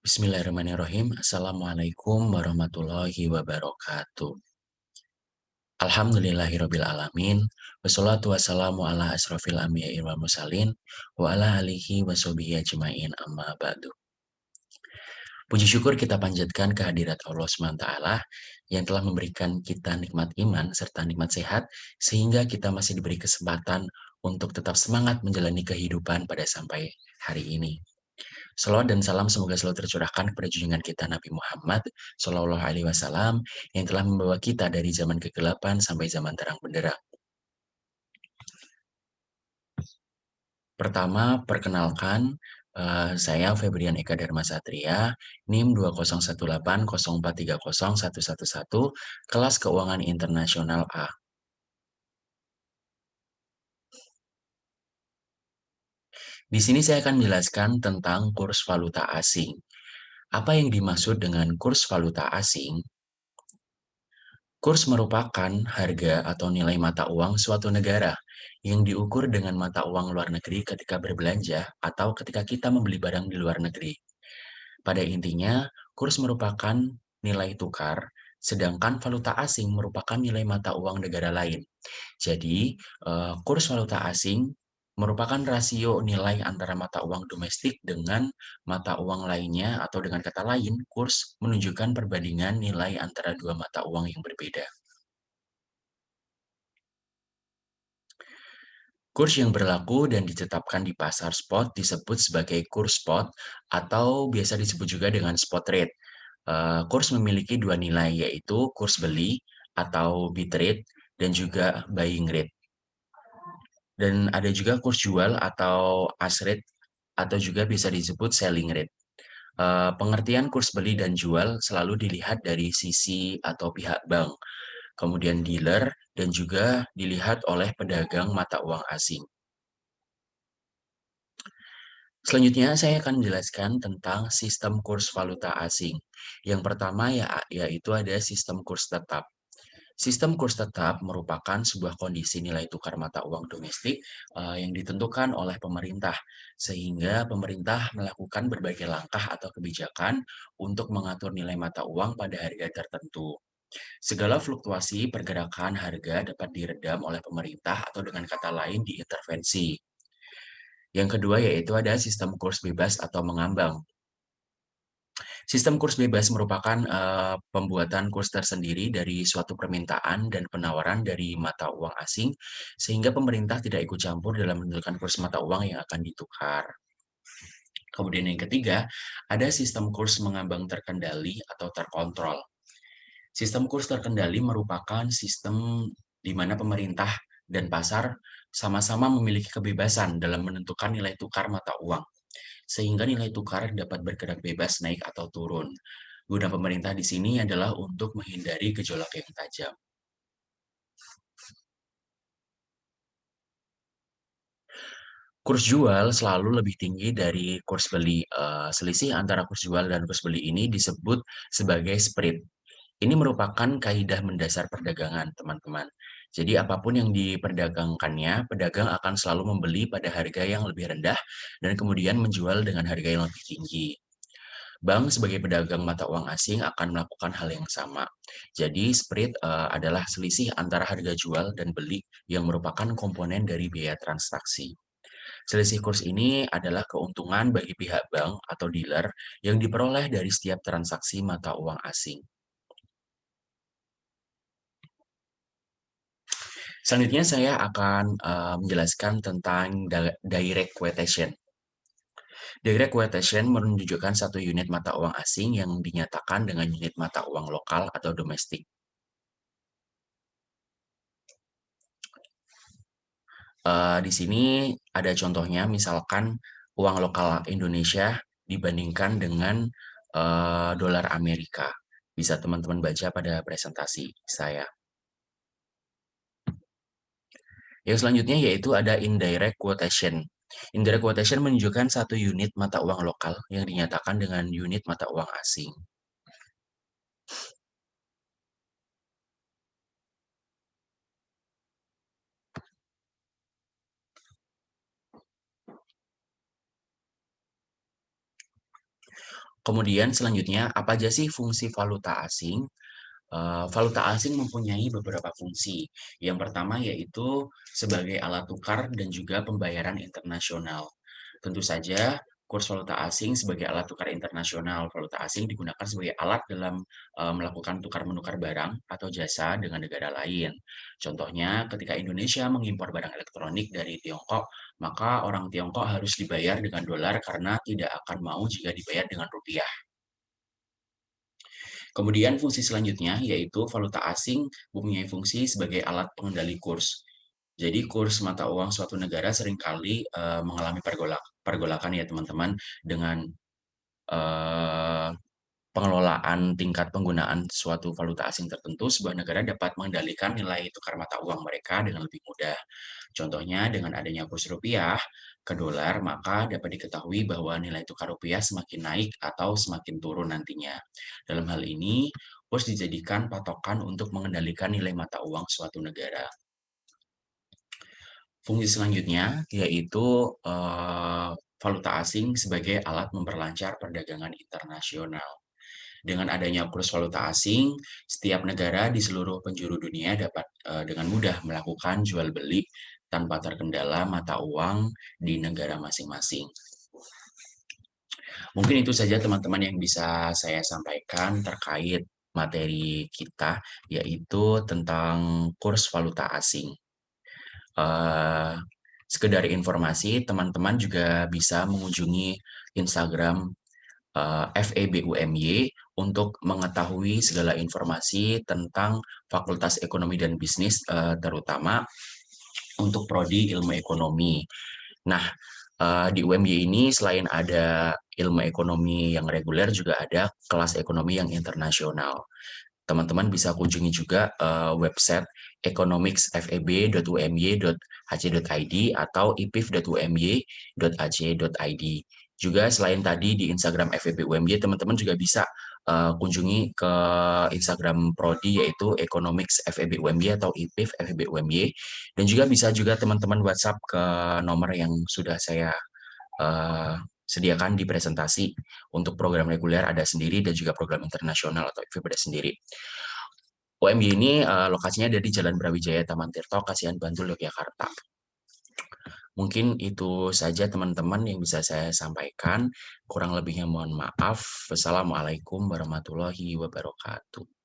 Bismillahirrahmanirrahim. Assalamualaikum warahmatullahi wabarakatuh. Alhamdulillahirabbil alamin. Wassalatu wassalamu ala asrofil anbiya'i wal mursalin wa ala alihi washabihi ajmain amma ba'du. Puji syukur kita panjatkan kehadirat Allah SWT yang telah memberikan kita nikmat iman serta nikmat sehat sehingga kita masih diberi kesempatan untuk tetap semangat menjalani kehidupan pada sampai hari ini. Salawat dan salam semoga selalu tercurahkan kepada junjungan kita Nabi Muhammad Shallallahu Alaihi Wasallam yang telah membawa kita dari zaman kegelapan sampai zaman terang benderang. Pertama, perkenalkan, saya Febrian Eka Dharma Satria, NIM 20180430111, kelas Keuangan Internasional A. Di sini saya akan menjelaskan tentang kurs valuta asing. Apa yang dimaksud dengan kurs valuta asing? Kurs merupakan harga atau nilai mata uang suatu negara yang diukur dengan mata uang luar negeri ketika berbelanja atau ketika kita membeli barang di luar negeri. Pada intinya, kurs merupakan nilai tukar, sedangkan valuta asing merupakan nilai mata uang negara lain. Jadi, kurs valuta asing merupakan rasio nilai antara mata uang domestik dengan mata uang lainnya, atau dengan kata lain, kurs menunjukkan perbandingan nilai antara dua mata uang yang berbeda. Kurs yang berlaku dan ditetapkan di pasar spot disebut sebagai kurs spot atau biasa disebut juga dengan spot rate. Kurs memiliki dua nilai, yaitu kurs beli atau bid rate dan juga buying rate. Dan ada juga kurs jual atau ask rate atau juga bisa disebut selling rate. Pengertian kurs beli dan jual selalu dilihat dari sisi atau pihak bank, kemudian dealer, dan juga dilihat oleh pedagang mata uang asing. Selanjutnya saya akan menjelaskan tentang sistem kurs valuta asing. Yang pertama yaitu ada sistem kurs tetap. Sistem kurs tetap merupakan sebuah kondisi nilai tukar mata uang domestik yang ditentukan oleh pemerintah, sehingga pemerintah melakukan berbagai langkah atau kebijakan untuk mengatur nilai mata uang pada harga tertentu. Segala fluktuasi pergerakan harga dapat diredam oleh pemerintah atau dengan kata lain diintervensi. Yang kedua yaitu ada sistem kurs bebas atau mengambang. Sistem kurs bebas merupakan pembuatan kurs tersendiri dari suatu permintaan dan penawaran dari mata uang asing, sehingga pemerintah tidak ikut campur dalam menentukan kurs mata uang yang akan ditukar. Kemudian yang ketiga, ada sistem kurs mengambang terkendali atau terkontrol. Sistem kurs terkendali merupakan sistem di mana pemerintah dan pasar sama-sama memiliki kebebasan dalam menentukan nilai tukar mata uang, sehingga nilai tukar dapat bergerak bebas naik atau turun. Guna pemerintah di sini adalah untuk menghindari gejolak yang tajam. Kurs jual selalu lebih tinggi dari kurs beli. Selisih antara kurs jual dan kurs beli ini disebut sebagai spread. Ini merupakan kaidah mendasar perdagangan, teman-teman. Jadi apapun yang diperdagangkannya, pedagang akan selalu membeli pada harga yang lebih rendah dan kemudian menjual dengan harga yang lebih tinggi. Bank sebagai pedagang mata uang asing akan melakukan hal yang sama. Jadi spread adalah selisih antara harga jual dan beli yang merupakan komponen dari biaya transaksi. Selisih kurs ini adalah keuntungan bagi pihak bank atau dealer yang diperoleh dari setiap transaksi mata uang asing. Selanjutnya saya akan menjelaskan tentang direct quotation. Direct quotation menunjukkan satu unit mata uang asing yang dinyatakan dengan unit mata uang lokal atau domestik. Di sini ada contohnya, misalkan uang lokal Indonesia dibandingkan dengan dolar Amerika. Bisa teman-teman baca pada presentasi saya. Yang selanjutnya yaitu ada indirect quotation. Indirect quotation menunjukkan satu unit mata uang lokal yang dinyatakan dengan unit mata uang asing. Kemudian selanjutnya, apa aja sih fungsi valuta asing? Valuta asing mempunyai beberapa fungsi. Yang pertama yaitu sebagai alat tukar dan juga pembayaran internasional. Tentu saja, kurs valuta asing sebagai alat tukar internasional. Valuta asing digunakan sebagai alat dalam melakukan tukar-menukar barang atau jasa dengan negara lain. Contohnya, ketika Indonesia mengimpor barang elektronik dari Tiongkok, maka orang Tiongkok harus dibayar dengan dolar karena tidak akan mau jika dibayar dengan rupiah. Kemudian fungsi selanjutnya yaitu valuta asing mempunyai fungsi sebagai alat pengendali kurs. Jadi kurs mata uang suatu negara seringkali mengalami pergolakan ya teman-teman dengan eh, pengelolaan tingkat penggunaan suatu valuta asing tertentu, sebuah negara dapat mengendalikan nilai tukar mata uang mereka dengan lebih mudah. Contohnya dengan adanya kurs rupiah ke dolar, maka dapat diketahui bahwa nilai tukar rupiah semakin naik atau semakin turun nantinya. Dalam hal ini, kurs dijadikan patokan untuk mengendalikan nilai mata uang suatu negara. Fungsi selanjutnya yaitu valuta asing sebagai alat memperlancar perdagangan internasional. Dengan adanya kurs valuta asing, setiap negara di seluruh penjuru dunia dapat dengan mudah melakukan jual beli tanpa terkendala mata uang di negara masing-masing. Mungkin itu saja teman-teman yang bisa saya sampaikan terkait materi kita, yaitu tentang kurs valuta asing. Uh, Sekedar informasi, teman-teman juga bisa mengunjungi Instagram FEBUMY untuk mengetahui segala informasi tentang Fakultas Ekonomi dan Bisnis, terutama untuk prodi ilmu ekonomi. Nah, di UMY ini selain ada ilmu ekonomi yang reguler, juga ada kelas ekonomi yang internasional. Teman-teman bisa kunjungi juga website economicsfeb.umy.hc.id atau ipif.umy.ac.id. Juga selain tadi di Instagram FEB UMY, teman-teman juga bisa kunjungi ke Instagram Prodi yaitu Economics FEB UMY atau IPIF FEB UMY. Dan juga bisa juga teman-teman WhatsApp ke nomor yang sudah saya eh, sediakan di presentasi. Untuk program reguler ada sendiri dan juga program internasional atau IPIF ada sendiri. UMY ini lokasinya ada di Jalan Brawijaya Taman Tirto, Kasihan Bantul, Yogyakarta. Mungkin itu saja teman-teman yang bisa saya sampaikan. Kurang lebihnya mohon maaf. Wassalamualaikum warahmatullahi wabarakatuh.